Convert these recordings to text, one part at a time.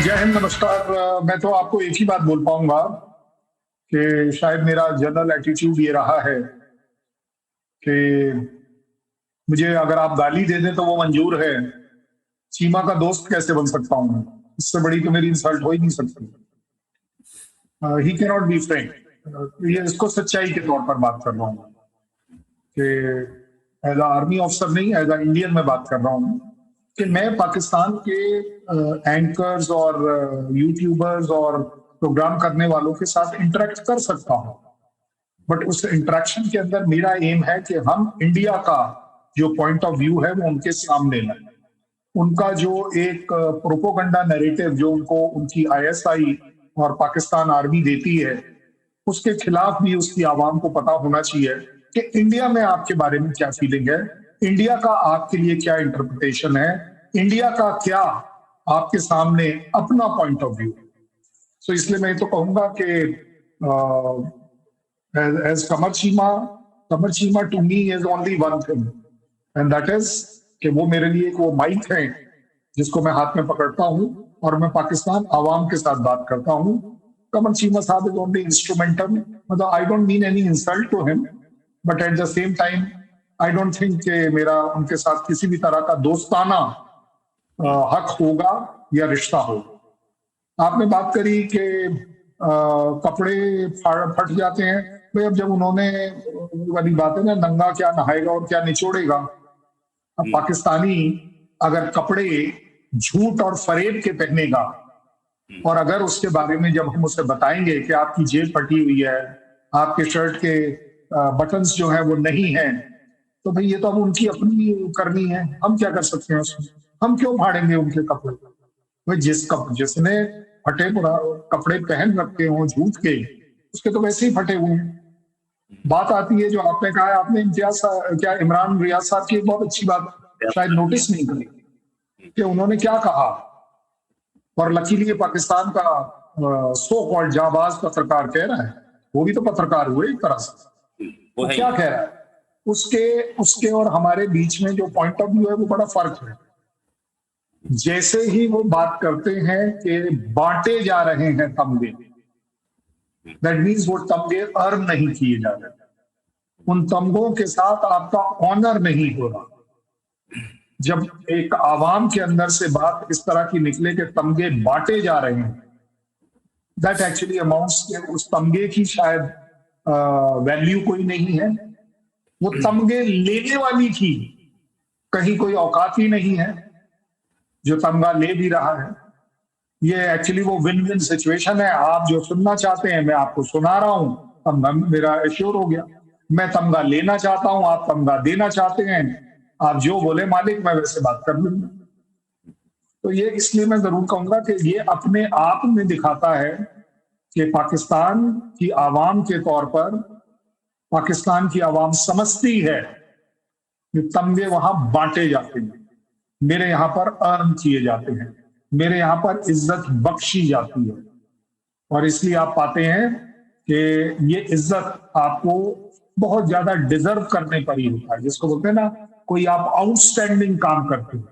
जय हिंद, नमस्कार। मैं तो आपको एक ही बात बोल पाऊंगा कि शायद मेरा जनरल एटीट्यूड ये रहा है कि मुझे अगर आप गाली दे दें तो वो मंजूर है, चीमा का दोस्त कैसे बन सकता हूं मैं? इससे बड़ी तो मेरी इंसल्ट हो ही नहीं सकती। He can not be frank. ये इसको सच्चाई के तौर पर बात कर रहा हूँ कि एज आर्मी ऑफिसर नहीं, एज इंडियन में बात कर रहा हूँ कि मैं पाकिस्तान के एंकर्स और यूट्यूबर्स और प्रोग्राम करने वालों के साथ इंटरेक्ट कर सकता हूँ, बट उस इंटरेक्शन के अंदर मेरा एम है कि हम इंडिया का जो पॉइंट ऑफ व्यू है वो उनके सामने लाएं। उनका जो एक प्रोपोगंडा नैरेटिव जो उनको उनकी आईएसआई और पाकिस्तान आर्मी देती है, उसके खिलाफ भी उसकी आवाम को पता होना चाहिए कि इंडिया में आपके बारे में क्या फीलिंग है, इंडिया का आपके लिए क्या इंटरप्रिटेशन है, इंडिया का क्या आपके सामने अपना पॉइंट ऑफ व्यू। सो इसलिए मैं तो कहूंगा कि as Kamar Cheema to me is only one thing, and that is कि वो मेरे लिए एक वो माइक है जिसको मैं हाथ में पकड़ता हूं और मैं पाकिस्तान आवाम के साथ बात करता हूं। कमर चीमा साहब इज ओनली इंस्ट्रूमेंटल। मतलब I don't mean any insult to him, but at the same time I don't think कि मेरा उनके साथ किसी भी तरह का दोस्ताना हक होगा या रिश्ता होगा। आपने बात करी कि कपड़े फट जाते हैं। भाई अब जब उन्होंने वाली बात है ना, नंगा क्या नहाएगा और क्या निचोड़ेगा। अब पाकिस्तानी अगर कपड़े झूठ और फरेब के पहनेगा और अगर उसके बारे में जब हम उसे बताएंगे कि आपकी जेब फटी हुई है, आपके शर्ट के बटन्स जो है वो नहीं है, तो भाई ये तो अब उनकी अपनी करनी है, हम क्या कर सकते हैं उसमें? हम क्यों फाड़ेंगे उनके कपड़े? भाई जिसने फटे कपड़े पहन रखे हों झूठ के, उसके तो वैसे ही फटे हुए हैं। बात आती है जो आपने कहा है, आपने क्या इमरान रियाज साहब की एक बहुत अच्छी बात शायद नोटिस नहीं करी कि उन्होंने क्या कहा, और लकीली पाकिस्तान का सो कॉल्ड जाबाज पत्रकार कह रहा है, वो भी तो पत्रकार हुए एक तरह से, वो क्या कह रहा है, उसके और हमारे बीच में जो पॉइंट ऑफ व्यू है वो बड़ा फर्क है। जैसे ही वो बात करते हैं कि बांटे जा रहे हैं तमगे, दैट मीन्स वो तमगे अर्न नहीं किए जा रहे, उन तमगों के साथ आपका ऑनर नहीं हो रहा। जब एक आवाम के अंदर से बात इस तरह की निकले कि तमगे बांटे जा रहे हैं, दैट एक्चुअली अमाउंट्स के उस तमगे की शायद वैल्यू कोई नहीं है। वो तमगे लेने वाली की कहीं कोई औकात ही नहीं है जो तमगा ले भी रहा है। ये एक्चुअली वो विन विन सिचुएशन है। आप जो सुनना चाहते हैं मैं आपको सुना रहा हूं, अब मेरा एश्योर हो गया। मैं तमगा लेना चाहता हूं, आप तमगा देना चाहते हैं, आप जो बोले मालिक मैं वैसे बात कर लूंगा। तो ये इसलिए मैं जरूर कहूंगा कि ये अपने आप में दिखाता है कि पाकिस्तान की आवाम के तौर पर पाकिस्तान की आवाम समझती है कि तमगे वहां बांटे जाते हैं, मेरे यहां पर अर्न किए जाते हैं, मेरे यहां पर इज्जत बख्शी जाती है। और इसलिए आप पाते हैं कि ये इज्जत आपको बहुत ज्यादा डिजर्व करने पर ही होता है। जिसको बोलते हैं ना, कोई आप आउटस्टैंडिंग काम करते हैं।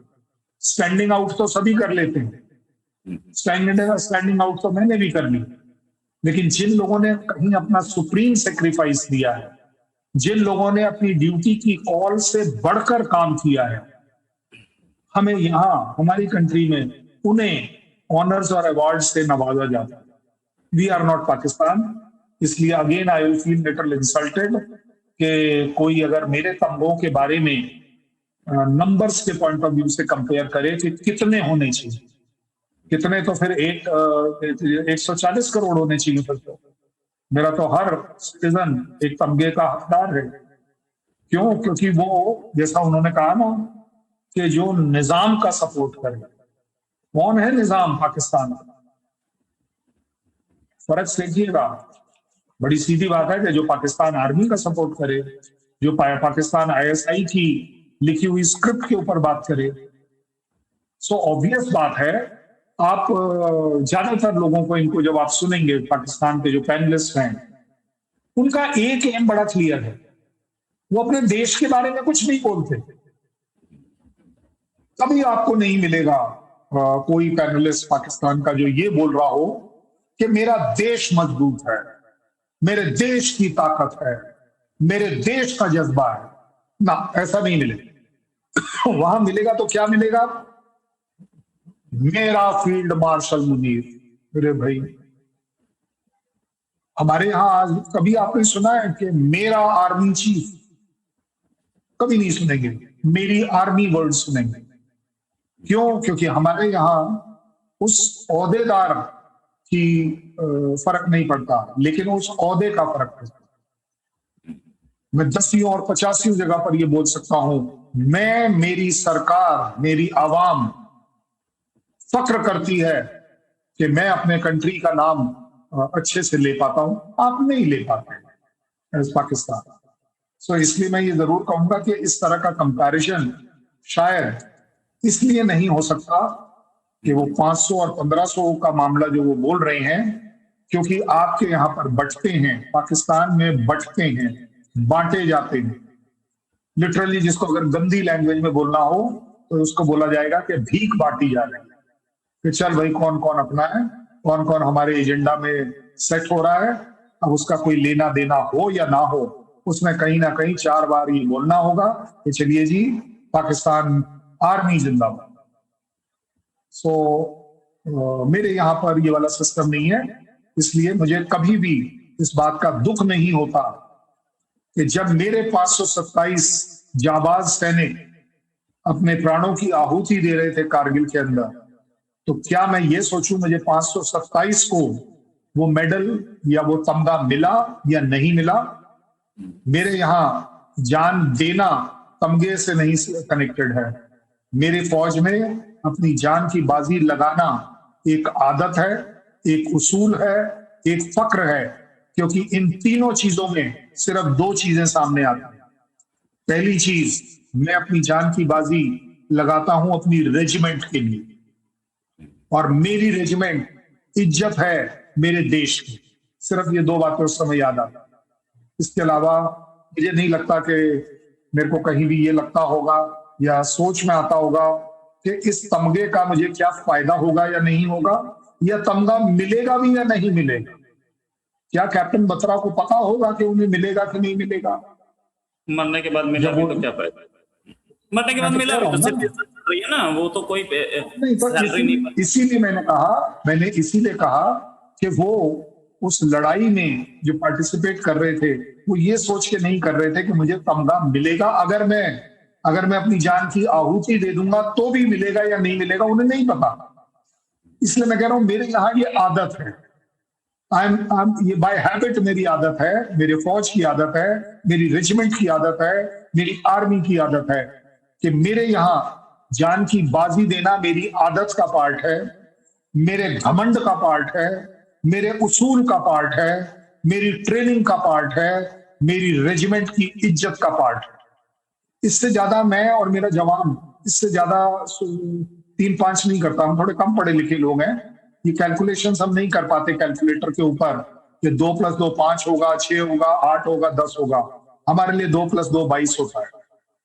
स्टैंडिंग आउट तो सभी कर लेते हैं, स्टैंडिंग आउट तो मैंने भी कर ली, लेकिन जिन लोगों ने कहीं अपना सुप्रीम सेक्रीफाइस दिया है, जिन लोगों ने अपनी ड्यूटी की कॉल से बढ़कर काम किया है, हमें यहां हमारी कंट्री में उन्हें ऑनर्स और अवार्ड से नवाजा जाता है। We are not Pakistan. इसलिए again I will feel little insulted कि कोई अगर मेरे तमगों के बारे में नंबर्स के पॉइंट ऑफ व्यू से कंपेयर करे कि कितने होने चाहिए, कितने तो फिर 140 करोड़ होने चाहिए फिर तो। मेरा तो हर सिटीजन एक तमगे का हकदार है। क्यों? क्योंकि वो, जैसा उन्होंने कहा ना, कि जो निजाम का सपोर्ट करे। कौन है निजाम पाकिस्तान का? फर्क समझिएगा। बड़ी सीधी बात है कि जो पाकिस्तान आर्मी का सपोर्ट करे, जो पाकिस्तान आईएसआई की लिखी हुई स्क्रिप्ट के ऊपर बात करे। सो ऑब्वियस बात है, आप ज्यादातर लोगों को, इनको जब आप सुनेंगे, पाकिस्तान के जो पैनलिस्ट हैं, उनका एक एम बड़ा क्लियर है। वो अपने देश के बारे में कुछ नहीं बोलते। कभी आपको नहीं मिलेगा कोई पैनलिस्ट पाकिस्तान का जो ये बोल रहा हो कि मेरा देश मजबूत है, मेरे देश की ताकत है, मेरे देश का जज्बा है। ना, ऐसा नहीं मिलेगा। वहां मिलेगा तो क्या मिलेगा? मेरा फील्ड मार्शल मुनीर। मेरे भाई, हमारे यहां आज कभी आपने सुना है कि मेरा आर्मी चीफ? कभी नहीं सुनेंगे। मेरी आर्मी वर्ड सुनेंगे। क्यों? क्योंकि हमारे यहां उस ओहदेदार की फर्क नहीं पड़ता, लेकिन उस ओहदे का फर्क पड़ता। मैं 10वीं और 50वीं जगह पर यह बोल सकता हूं, मैं, मेरी सरकार, मेरी आवाम फक्र करती है कि मैं अपने कंट्री का नाम अच्छे से ले पाता हूं। आप नहीं ले पाते एज पाकिस्तान। सो इसलिए मैं ये जरूर कहूंगा कि इस तरह का कंपैरिजन शायद इसलिए नहीं हो सकता कि वो 500 और 1500 का मामला जो वो बोल रहे हैं, क्योंकि आपके यहां पर बंटते हैं, पाकिस्तान में बंटते हैं, बांटे जाते हैं। लिटरली जिसको अगर गंदी लैंग्वेज में बोलना हो तो उसको बोला जाएगा कि भीख बांटी जा रही है, कि चल भाई कौन कौन अपना है, कौन कौन हमारे एजेंडा में सेट हो रहा है। अब उसका कोई लेना देना हो या ना हो, उसमें कहीं ना कहीं 4 बार ये बोलना होगा कि चलिए जी, पाकिस्तान आर्मी जिंदाबाद। सो मेरे यहाँ पर ये वाला सिस्टम नहीं है। इसलिए मुझे कभी भी इस बात का दुख नहीं होता कि जब मेरे 527 जाबाज सैनिक अपने प्राणों की आहुति दे रहे थे कारगिल के अंदर, तो क्या मैं ये सोचूं मुझे 527 को वो मेडल या वो तमगा मिला या नहीं मिला? मेरे यहाँ जान देना तमगे से नहीं कनेक्टेड है। मेरे फौज में अपनी जान की बाजी लगाना एक आदत है, एक उसूल है, एक फक्र है। क्योंकि इन तीनों चीजों में सिर्फ 2 चीजें सामने आती हैं। पहली चीज, मैं अपनी जान की बाजी लगाता हूं अपनी रेजिमेंट के लिए, और मेरी रेजिमेंट इज्जत है मेरे देश की। सिर्फ ये 2 बातें उस समय याद आती। इसके अलावा मुझे नहीं लगता कि मेरे को कहीं भी ये लगता होगा या सोच में आता होगा कि इस तमगे का मुझे क्या फायदा होगा या नहीं होगा, या तमगा मिलेगा भी या नहीं मिलेगा। क्या कैप्टन बत्रा को पता होगा कि उन्हें मिलेगा कि नहीं मिलेगा? मरने के बाद मिला भी तो क्या फायदा? मरने के बाद मिला भी तो सिर्फ रही है ना, वो तो कोई नहीं। तो इसीलिए मैंने इसीलिए कहा कि वो उस लड़ाई में जो पार्टिसिपेट कर रहे थे, वो ये सोच के नहीं कर रहे थे कि मुझे तमगा मिलेगा। अगर मैं अपनी जान की आहुति दे दूंगा तो भी मिलेगा या नहीं मिलेगा, उन्हें नहीं पता। इसलिए मैं कह रहा हूं, मेरे यहाँ ये आदत है, ये बाय हैबिट मेरी आदत है, मेरे फौज की आदत है, मेरी रेजिमेंट की आदत है, मेरी आर्मी की आदत है कि मेरे यहाँ जान की बाजी देना मेरी आदत का पार्ट है, मेरे घमंड का पार्ट है, मेरे उसूल का पार्ट है, मेरी ट्रेनिंग का पार्ट है, मेरी रेजिमेंट की इज्जत का पार्ट है। इससे ज्यादा मैं और मेरा जवान, इससे ज्यादा 3-5 नहीं करता। हम थोड़े कम पढ़े लिखे लोग हैं, ये कैलकुलेशंस हम नहीं कर पाते कैलकुलेटर के ऊपर कि 2 + 2 5 होगा, 6 होगा, 8 होगा, 10 होगा। हमारे लिए 2 + 2 22 होता है,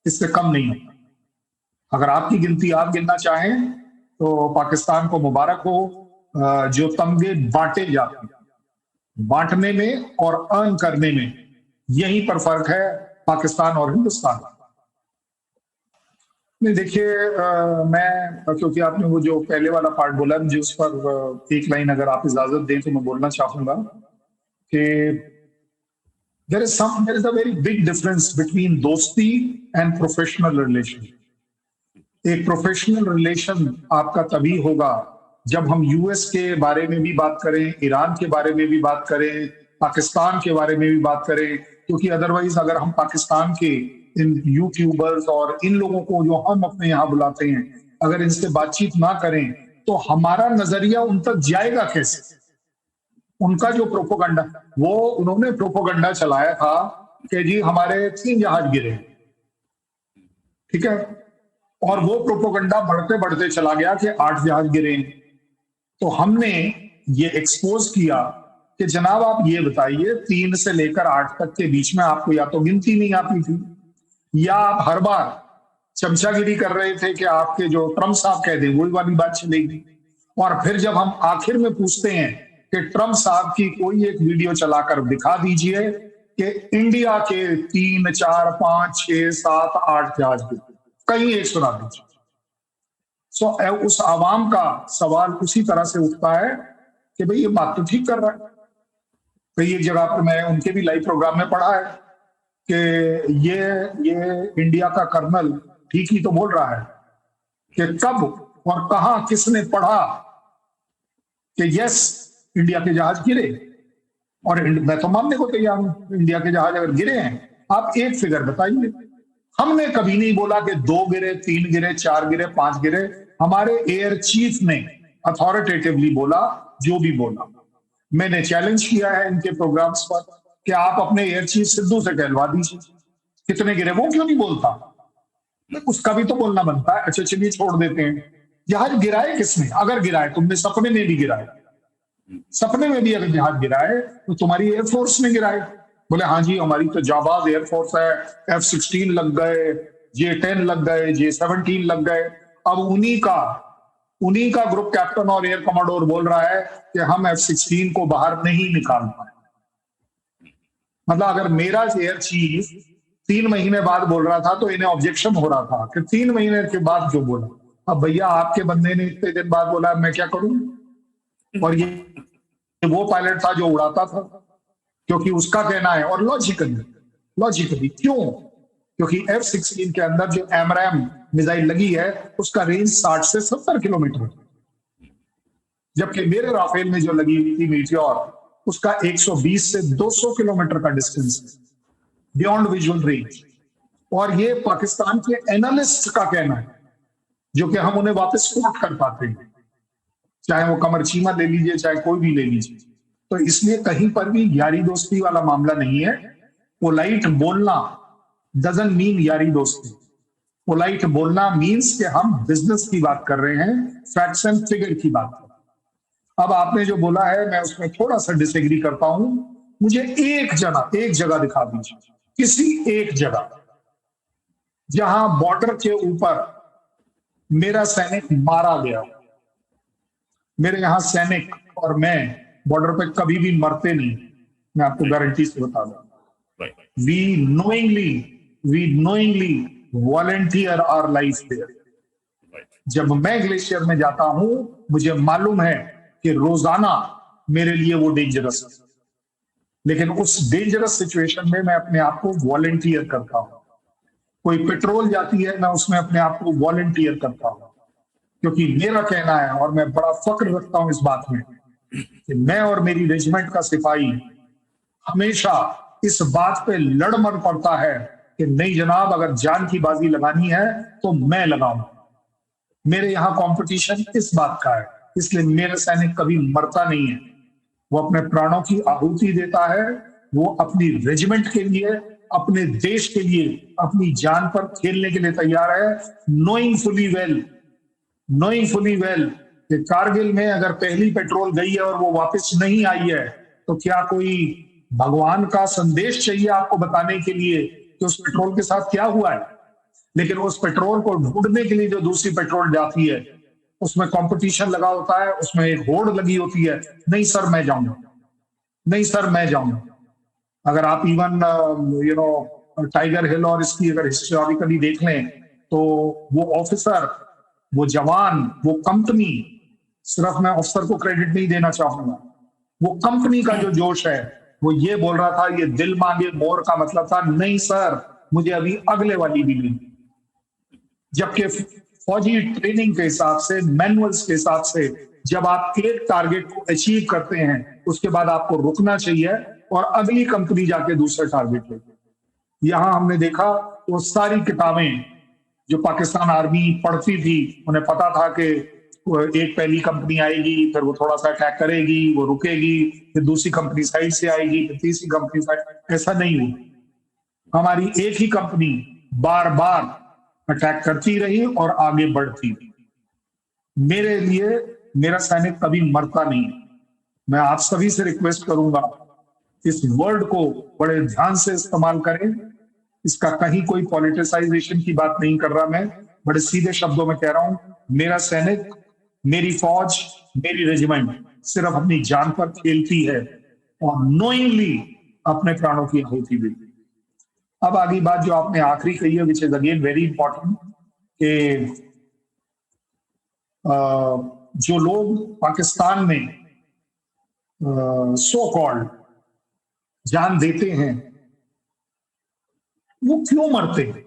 इससे कम नहीं होता। अगर आपकी गिनती आप गिनना चाहें तो पाकिस्तान को मुबारक हो, जो तमगे बांटे जाते हैं, बांटने में और अर्न करने में यहीं पर फर्क है पाकिस्तान और हिंदुस्तान। नहीं, देखिए, मैं, क्योंकि आपने वो जो पहले वाला पार्ट बोला, मुझे उस पर एक लाइन अगर आप इजाजत दें तो मैं बोलना चाहूंगा कि there is a very big difference between दोस्ती एंड प्रोफेशनल रिलेशन। एक प्रोफेशनल रिलेशन आपका तभी होगा जब हम यूएस के बारे में भी बात करें, ईरान के बारे में भी बात करें, पाकिस्तान के बारे में भी बात करें, क्योंकि अदरवाइज अगर हम पाकिस्तान के इन यूट्यूबर्स और इन लोगों को जो हम अपने यहाँ बुलाते हैं, अगर इनसे बातचीत ना करें तो हमारा नजरिया उन तक जाएगा कैसे? उनका जो प्रोपोगंडा, वो उन्होंने प्रोपोगंडा चलाया था कि जी हमारे 3 जहाज गिरे, ठीक है, और वो प्रोपोगंडा बढ़ते बढ़ते चला गया कि 8 जहाज गिरे। तो हमने ये एक्सपोज किया कि जनाब आप ये बताइए 3 से लेकर 8 तक के बीच में आपको या तो गिनती नहीं आती थी, या आप हर बार चमचागिरी कर रहे थे कि आपके जो ट्रम्प साहब कह दें वही वाली बात चलेगी। और फिर जब हम आखिर में पूछते हैं कि ट्रम्प साहब की कोई एक वीडियो चलाकर दिखा दीजिए कि इंडिया के 3, 4, 5, 6, 7, 8 जहाज गिरे, कहीं एक सुना दीजिए। सो उस आवाम का सवाल उसी तरह से उठता है कि भाई ये बात तो ठीक कर रहा है। कई एक जगह पर मैं उनके भी लाइव प्रोग्राम में पढ़ा है कि ये इंडिया का कर्नल ठीक ही तो बोल रहा है कि कब और कहां किसने पढ़ा कि यस इंडिया के जहाज गिरे, और मैं तो मानने को तैयार हूं इंडिया के जहाज अगर गिरे हैं, आप एक फिगर बताइए। हमने कभी नहीं बोला कि 2 गिरे, 3 गिरे, 4 गिरे, 5 गिरे। हमारे एयर चीफ ने अथॉरिटेटिवली बोला जो भी बोला। मैंने चैलेंज किया है इनके प्रोग्राम्स पर कि आप अपने एयर चीफ सिद्धू से कहलवा दीजिए कितने गिरे, वो क्यों नहीं बोलता? उसका भी तो बोलना बनता है। अच्छा चलिए छोड़ देते हैं, जहाज गिराए किसने? अगर गिराए तुमने सपने में भी गिराए, सपने में भी अगर जहाज गिराए तो तुम्हारी एयरफोर्स ने गिराए। बोले हाँ जी हमारी तो जाबाज एयरफोर्स है, F-16 लग गए, J-10 लग गए, J-17 लग गए। अब उन्हीं का ग्रुप कैप्टन और एयर कमांडोर बोल रहा है कि हम F-16 को बाहर नहीं निकाल पाए। मतलब अगर मेरा एयर चीफ 3 महीने बाद बोल रहा था तो इन्हें ऑब्जेक्शन हो रहा था कि 3 महीने के बाद जो बोला। अब भैया आपके बंदे ने इतने दिन बाद बोला, मैं क्या करूं? और ये वो पायलट था जो उड़ाता था, क्योंकि उसका कहना है। और लॉजिकली क्यों? क्योंकि F-16 के अंदर जो AMRAAM मिसाइल लगी है उसका रेंज 60 से 70 किलोमीटर, जबकि मेरे राफेल में जो लगी हुई थी मीटियोर उसका 120 से 200 किलोमीटर का डिस्टेंस बियॉन्ड विजुअल रेंज। और ये पाकिस्तान के एनालिस्ट का कहना है, जो कि हम उन्हें वापस कोट कर पाते हैं, चाहे वो कमर चीमा ले लीजिए, चाहे कोई भी ले लीजिए। तो इसलिए कहीं पर भी यारी दोस्ती वाला मामला नहीं है। पोलाइट बोलना डजंट मीन यारी दोस्ती। पोलाइट बोलना मीन्स कि हम बिजनेस की बात कर रहे हैं, फैक्ट्स एंड फिगर की बात कर रहे हैं। अब आपने जो बोला है मैं उसमें थोड़ा सा डिसएग्री करता हूं। मुझे एक जगह दिखा दीजिए, किसी एक जगह जहां बॉर्डर के ऊपर मेरा सैनिक मारा गया। मेरे यहां सैनिक और मैं बॉर्डर पे कभी भी मरते नहीं, मैं आपको गारंटी से बता दूं। We knowingly volunteer our life there. जब मैं ग्लेशियर में जाता हूं मुझे मालूम है कि रोजाना मेरे लिए वो डेंजरस है, लेकिन उस डेंजरस सिचुएशन में मैं अपने आप को वॉलंटियर करता हूं। कोई पेट्रोल जाती है मैं उसमें अपने आप को वॉलंटियर करता हूं, क्योंकि मेरा कहना है और मैं बड़ा फक्र रखता हूं इस बात में कि मैं और मेरी रेजिमेंट का सिपाही हमेशा इस बात पे लड़ मर पड़ता है कि नहीं जनाब, अगर जान की बाजी लगानी है तो मैं लगाऊं। मेरे यहां कंपटीशन इस बात का है, इसलिए मेरा सैनिक कभी मरता नहीं है। वो अपने प्राणों की आहुति देता है, वो अपनी रेजिमेंट के लिए, अपने देश के लिए अपनी जान पर खेलने के लिए तैयार है, नोइंग फुली वेल कि कारगिल में अगर पहली पेट्रोल गई है और वो वापस नहीं आई है तो क्या कोई भगवान का संदेश चाहिए आपको बताने के लिए कि उस पेट्रोल के साथ क्या हुआ है? लेकिन उस पेट्रोल को ढूंढने के लिए जो दूसरी पेट्रोल जाती है उसमें कंपटीशन लगा होता है, उसमें एक होड़ लगी होती है, नहीं सर मैं जाऊंगा, नहीं सर मैं जाऊंगा। अगर आप इवन टाइगर हिल और इसकी अगर हिस्टोरिकली देख लें तो वो ऑफिसर, वो जवान, वो कंपनी, सिर्फ मैं ऑफिसर को क्रेडिट नहीं देना चाहूंगा, वो कंपनी का जो जोश है वो ये बोल रहा था, ये दिल मांगे मोर का मतलब था नहीं सर मुझे अभी अगले वाली भी मिली। जबकि फौजी ट्रेनिंग के हिसाब से, मैनुअल्स के हिसाब से जब आप एक टारगेट को अचीव करते हैं उसके बाद आपको रुकना चाहिए और अगली कंपनी जाके दूसरा टारगेट लेगी। यहां हमने देखा वो सारी किताबें जो पाकिस्तान आर्मी पढ़ती थी, उन्हें पता था कि एक पहली कंपनी आएगी, फिर वो थोड़ा सा अटैक करेगी, वो रुकेगी, फिर दूसरी कंपनी साइड से आएगी, फिर तीसरी कंपनी साइड। ऐसा नहीं हुआ। हमारी एक ही कंपनी बार बार अटैक करती रही और आगे बढ़ती रही। मेरे लिए मेरा सैनिक कभी मरता नहीं। मैं आप सभी से रिक्वेस्ट करूंगा, इस वर्ड को बड़े ध्यान से इस्तेमाल करें। इसका कहीं कोई पॉलिटिसाइजेशन की बात नहीं कर रहा, मैं बड़े सीधे शब्दों में कह रहा हूं, मेरा सैनिक, मेरी फौज, मेरी रेजिमेंट सिर्फ अपनी जान पर खेलती है और नोइंगली अपने प्राणों की आहुति देती है। अब आगे बात जो आपने आखिरी कही है, which is again very important, कि जो लोग पाकिस्तान में सो कॉल्ड जान देते हैं, वो क्यों मरते हैं,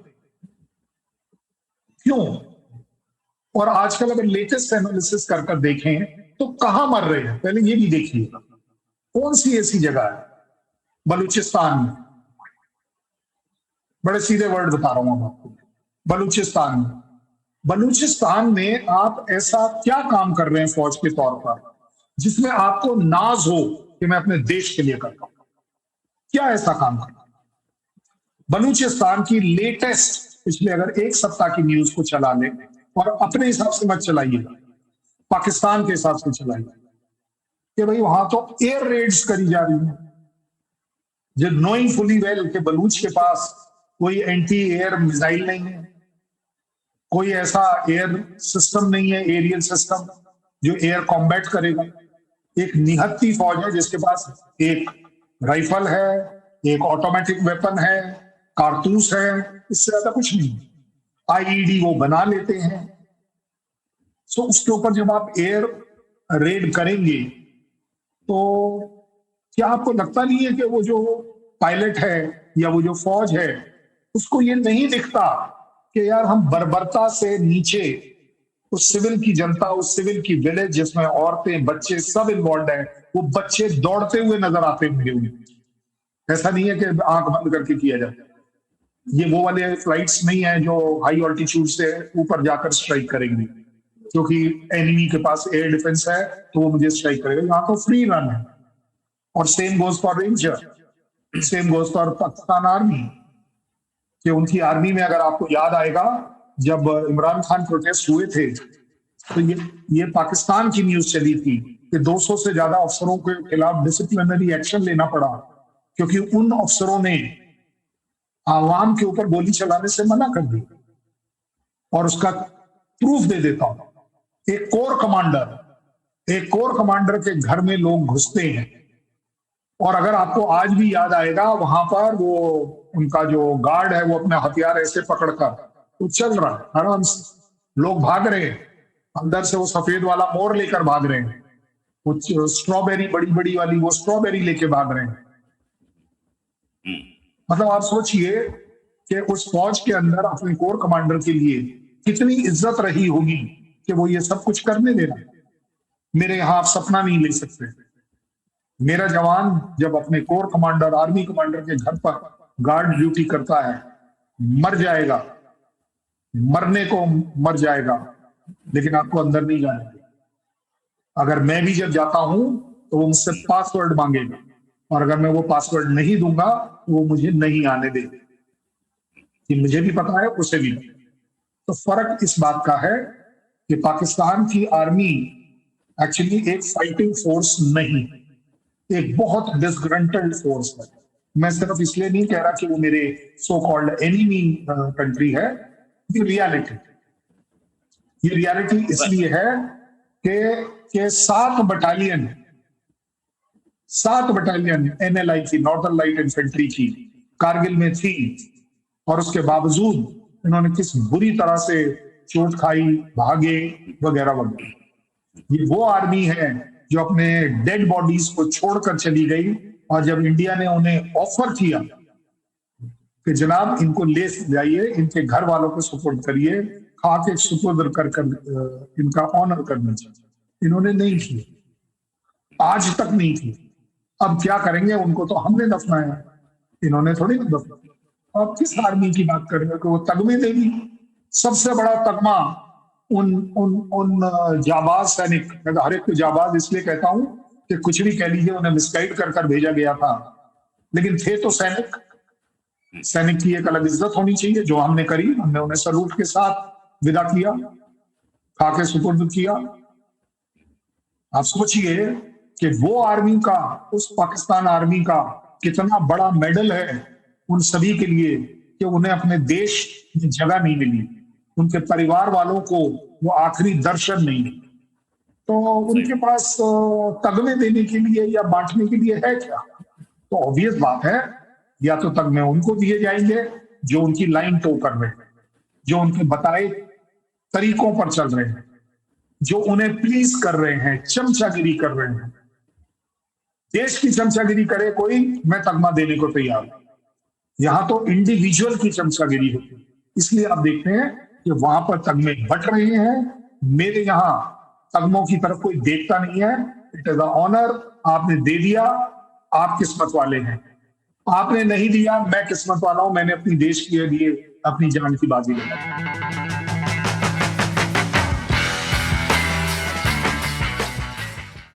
क्यों? और आजकल अगर लेटेस्ट एनालिसिस कर देखें तो कहां मर रहे हैं, पहले ये भी देखिएगा। कौन सी ऐसी जगह है? बलूचिस्तान में। बड़े सीधे वर्ड बता रहा हूं मैं आपको। बलूचिस्तान में, बलूचिस्तान में आप ऐसा क्या काम कर रहे हैं फौज के तौर पर जिसमें आपको नाज हो कि मैं अपने देश के लिए करता हूं? क्या ऐसा काम कर रहा हूं? बलूचिस्तान की लेटेस्ट पिछले अगर एक सप्ताह की न्यूज को चला लें, और अपने हिसाब से मत चलाइएगा, पाकिस्तान के हिसाब से चलाइए, कि भाई वहां तो एयर रेड्स करी जा रही है, जो नोइंग फुली वेल कि बलूच के पास कोई एंटी एयर मिसाइल नहीं है, कोई ऐसा एयर सिस्टम नहीं है, एरियल सिस्टम जो एयर कॉम्बैट करेगा। एक निहत्ती फौज है जिसके पास एक राइफल है, एक ऑटोमेटिक वेपन है, कारतूस है, इससे ज्यादा कुछ नहीं। आईईडी वो बना लेते हैं। सो उसके ऊपर जब आप एयर रेड करेंगे तो क्या आपको लगता नहीं है कि वो जो पायलट है या वो जो फौज है उसको ये नहीं दिखता कि यार हम बर्बरता से नीचे उस सिविल की जनता, उस सिविल की विलेज जिसमें औरतें बच्चे सब इन्वॉल्व है, वो बच्चे दौड़ते हुए नजर आते होंगे उन्हें। ऐसा नहीं है कि आंख बंद करके किया जाए। ये वो वाले फ्लाइट्स नहीं है जो हाई ऑल्टीट्यूड से ऊपर जाकर स्ट्राइक करेंगे, क्योंकि एनिमी के पास एयर डिफेंस है तो वो मुझे स्ट्राइक करेगा। यहाँ तो फ्री रन है। और same goes for ranger, same goes for Pakistan army, कि उनकी आर्मी में अगर आपको याद आएगा जब इमरान खान प्रोटेस्ट हुए थे तो ये पाकिस्तान की न्यूज चली थी कि 200 से ज्यादा अफसरों के खिलाफ डिसिप्लिनरी एक्शन लेना पड़ा, क्योंकि उन अफसरों ने आवाम के ऊपर गोली चलाने से मना कर दी। और उसका प्रूफ दे देता हूं। एक कोर कमांडर के घर में लोग घुसते हैं, और अगर आपको आज भी याद आएगा, वहां पर वो उनका जो गार्ड है वो अपने हथियार ऐसे पकड़कर वो चल रहा है आराम से, लोग भाग रहे हैं, अंदर से वो सफेद वाला मोर लेकर भाग रहे हैं, वो स्ट्रॉबेरी बड़ी बड़ी वाली वो स्ट्रॉबेरी लेके भाग रहे हैं। मतलब आप सोचिए कि उस फौज के अंदर अपने कोर कमांडर के लिए कितनी इज्जत रही होगी कि वो ये सब कुछ करने दे रहा है। मेरे यहां आप सपना नहीं ले सकते। मेरा जवान जब अपने कोर कमांडर, आर्मी कमांडर के घर पर गार्ड ड्यूटी करता है, मर जाएगा, मरने को मर जाएगा, लेकिन आपको अंदर नहीं जाने देगा। अगर मैं भी जब जाता हूं तो वो मुझसे पासवर्ड मांगेगा, और अगर मैं वो पासवर्ड नहीं दूंगा तो वो मुझे नहीं आने देगा। कि मुझे भी पता है, उसे भी। तो फर्क इस बात का है कि पाकिस्तान की आर्मी एक्चुअली एक फाइटिंग फोर्स नहीं, एक बहुत डिसग्रंटल्ड फोर्स है। मैं सिर्फ इसलिए नहीं कह रहा कि वो मेरे सो कॉल्ड एनिमी कंट्री है। ये रियलिटी इसलिए है कि 7 बटालियन एनएलआई की, नॉर्दर्न लाइट इन्फेंट्री की, कारगिल में थी, और उसके बावजूद इन्होंने किस बुरी तरह से चोट खाई, भागे वगैरह वगैरह। ये वो आर्मी है जो अपने डेड बॉडीज को छोड़कर चली गई, और जब इंडिया ने उन्हें ऑफर किया कि जनाब इनको ले जाइए, इनके घर वालों को सुपुर्द करिए, खा के सुपुर्द कर इनका ऑनर करना चाहिए, इन्होंने नहीं किया, आज तक नहीं किया। अब क्या करेंगे, उनको तो हमने दफनाया, इन्होंने थोड़ी ना दफनाया। अब किस आर्मी की बात कर रहे हो कि वो तगमे देगी? सबसे बड़ा तगमा उन उन उन जाबाज सैनिक, मैं हर एक को जाबाज इसलिए कहता हूं कि कुछ भी कह लीजिए, उन्हें मिसगाइड कर कर भेजा गया था, लेकिन थे तो सैनिक। सैनिक की एक अलग इज्जत होनी चाहिए, जो हमने करी। हमने उन्हें सलूट के साथ विदा किया, खाके सुपुर्द किया। आप सोचिए कि वो आर्मी का, उस पाकिस्तान आर्मी का कितना बड़ा मेडल है उन सभी के लिए कि उन्हें अपने देश में जगह नहीं मिली, उनके परिवार वालों को वो आखिरी दर्शन नहीं मिली। तो उनके पास तगमे देने के लिए या बांटने के लिए है क्या? तो ऑब्वियस बात है, या तो तगमे उनको दिए जाएंगे जो उनकी लाइन टो कर रहे हैं, जो उनके बताए तरीकों पर चल रहे हैं, जो उन्हें प्लीज कर रहे हैं, चमचागिरी कर रहे हैं। देश की चमचागिरी करे कोई, मैं तगमा देने को तैयार हूं। यहां तो इंडिविजुअल की चमचागिरी होती है, इसलिए आप देखते हैं कि वहां पर तगमे बट रहे हैं। मेरे यहां तगमों की तरफ कोई देखता नहीं है। इट इज अ ऑनर, आपने दे दिया, आप किस्मत वाले हैं। आपने नहीं दिया, मैं किस्मत वाला हूं, मैंने अपनी देश के लिए अपनी जान की बाजी लगाई।